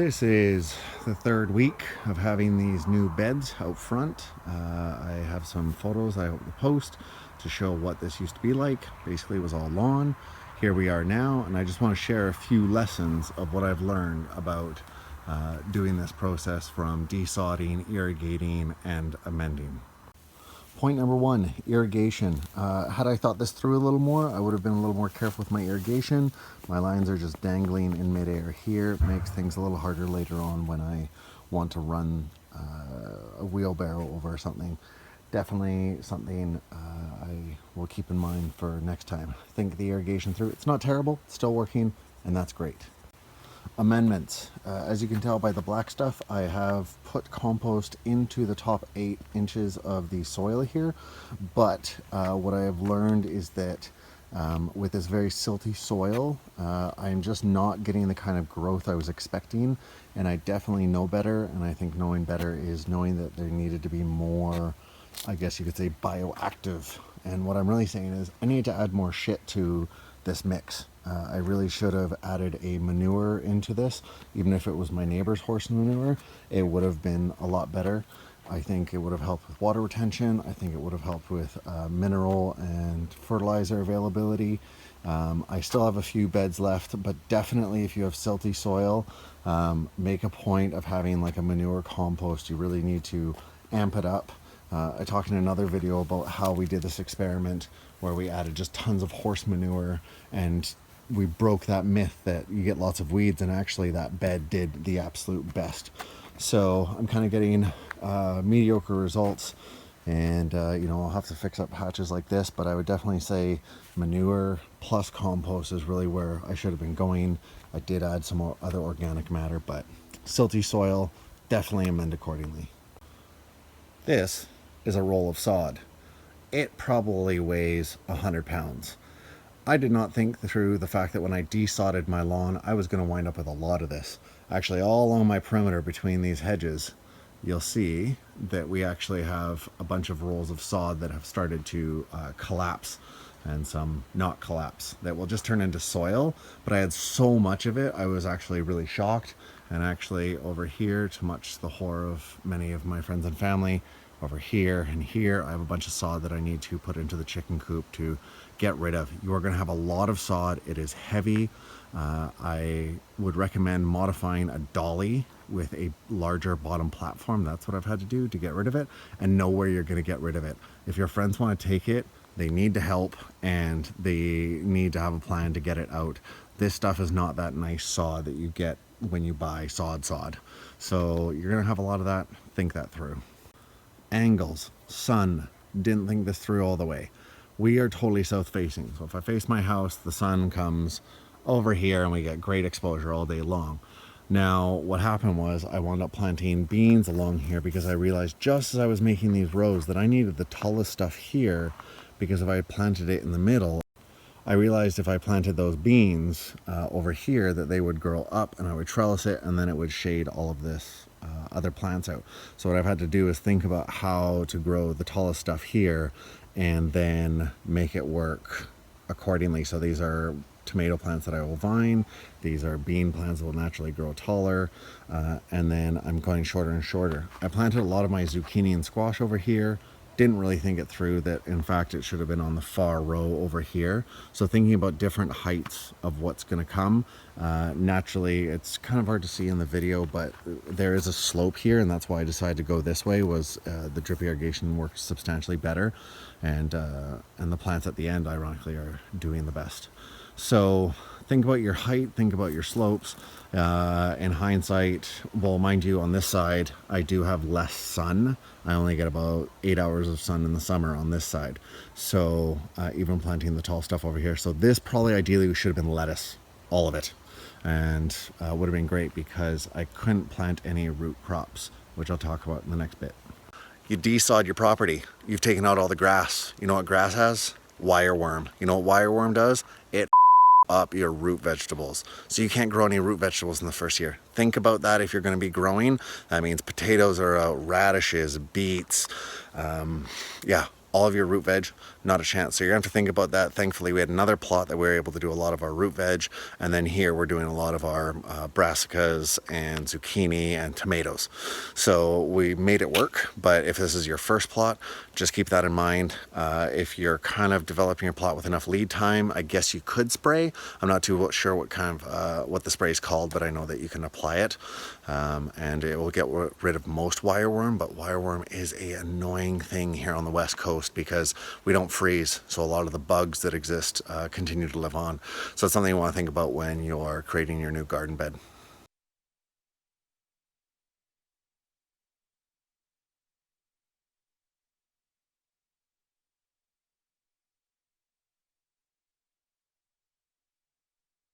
This is the third week of having these new beds out front. I have some photos I hope to post to show what this used to be like. Basically, it was all lawn. Here we are now, and I just want to share a few lessons of what I've learned about doing this process from desodding, irrigating, and amending. Point number one, irrigation. Had I thought this through a little more, I would have been a little more careful with my irrigation. My lines are just dangling in midair here. It makes things a little harder later on when I want to run a wheelbarrow over something. Definitely something I will keep in mind for next time. Think the irrigation through. It's not terrible, it's still working, and that's great. Amendments. As you can tell by the black stuff, I have put compost into the top 8 inches of the soil here, but what I have learned is that with this very silty soil, I'm just not getting the kind of growth I was expecting, and I definitely know better, and I think knowing better is knowing that there needed to be more, I guess you could say, bioactive. And what I'm really saying is I need to add more shit to this mix. I really should have added a manure into this. Even if it was my neighbor's horse manure, it would have been a lot better. I think it would have helped with water retention. I think it would have helped with mineral and fertilizer availability. I still have a few beds left, but definitely if you have silty soil, make a point of having like a manure compost. You really need to amp it up. I talked in another video about how we did this experiment where we added just tons of horse manure, and we broke that myth that you get lots of weeds, and actually that bed did the absolute best. So I'm kind of getting mediocre results, and I'll have to fix up patches like this, but I would definitely say manure plus compost is really where I should have been going. I did add some more other organic matter, but silty soil, definitely amend accordingly. This is a roll of sod. It probably weighs 100 pounds. I did not think through the fact that when I desodded my lawn, I was going to wind up with a lot of this. Actually, all along my perimeter between these hedges, you'll see that we actually have a bunch of rolls of sod that have started to collapse, and some not collapse that will just turn into soil. But I had so much of it, I was actually really shocked. And actually over here, to much the horror of many of my friends and family, over here and here, I have a bunch of sod that I need to put into the chicken coop to get rid of. You are going to have a lot of sod. It is heavy. I would recommend modifying a dolly with a larger bottom platform. That's what I've had to do to get rid of it, and know where you're going to get rid of it. If your friends want to take it, they need to help, and they need to have a plan to get it out. This stuff is not that nice sod that you get when you buy sod. So you're going to have a lot of that. Think that through. Angles, sun, didn't think this through all the way. We are totally south facing, so if I face my house, the sun comes over here and we get great exposure all day long. Now what happened was I wound up planting beans along here because I realized just as I was making these rows that I needed the tallest stuff here, because if I planted it in the middle, I realized if I planted those beans over here that they would grow up, and I would trellis it, and then it would shade all of this other plants out. So what I've had to do is think about how to grow the tallest stuff here and then make it work accordingly. So these are tomato plants that I will vine, these are bean plants that will naturally grow taller, and then I'm going shorter and shorter. I planted a lot of my zucchini and squash over here. Didn't really think it through that in fact it should have been on the far row over here. So thinking about different heights of what's going to come, naturally it's kind of hard to see in the video, but there is a slope here, and that's why I decided to go this way. Was the drip irrigation works substantially better, and the plants at the end ironically are doing the best. So think about your height, think about your slopes. In hindsight, well, mind you, on this side I do have less sun. I only get about 8 hours of sun in the summer on this side, so even planting the tall stuff over here. So this probably ideally should have been lettuce, all of it, and would have been great because I couldn't plant any root crops, which I'll talk about in the next bit. You desod your property, you've taken out all the grass. You know what grass has? Wireworm. You know what wireworm does? It up your root vegetables, so you can't grow any root vegetables in the first year. Think about that if you're going to be growing. That means potatoes are out, radishes, beets, all of your root veg, not a chance. So you're gonna have to think about that. Thankfully, we had another plot that we were able to do a lot of our root veg, and then here we're doing a lot of our brassicas and zucchini and tomatoes. So we made it work, but if this is your first plot, just keep that in mind. If you're kind of developing your plot with enough lead time, I guess you could spray. I'm not too sure what kind of what the spray is called, but I know that you can apply it, and it will get rid of most wireworm. But wireworm is a annoying thing here on the west coast because we don't freeze, so a lot of the bugs that exist continue to live on. So it's something you want to think about when you're creating your new garden bed.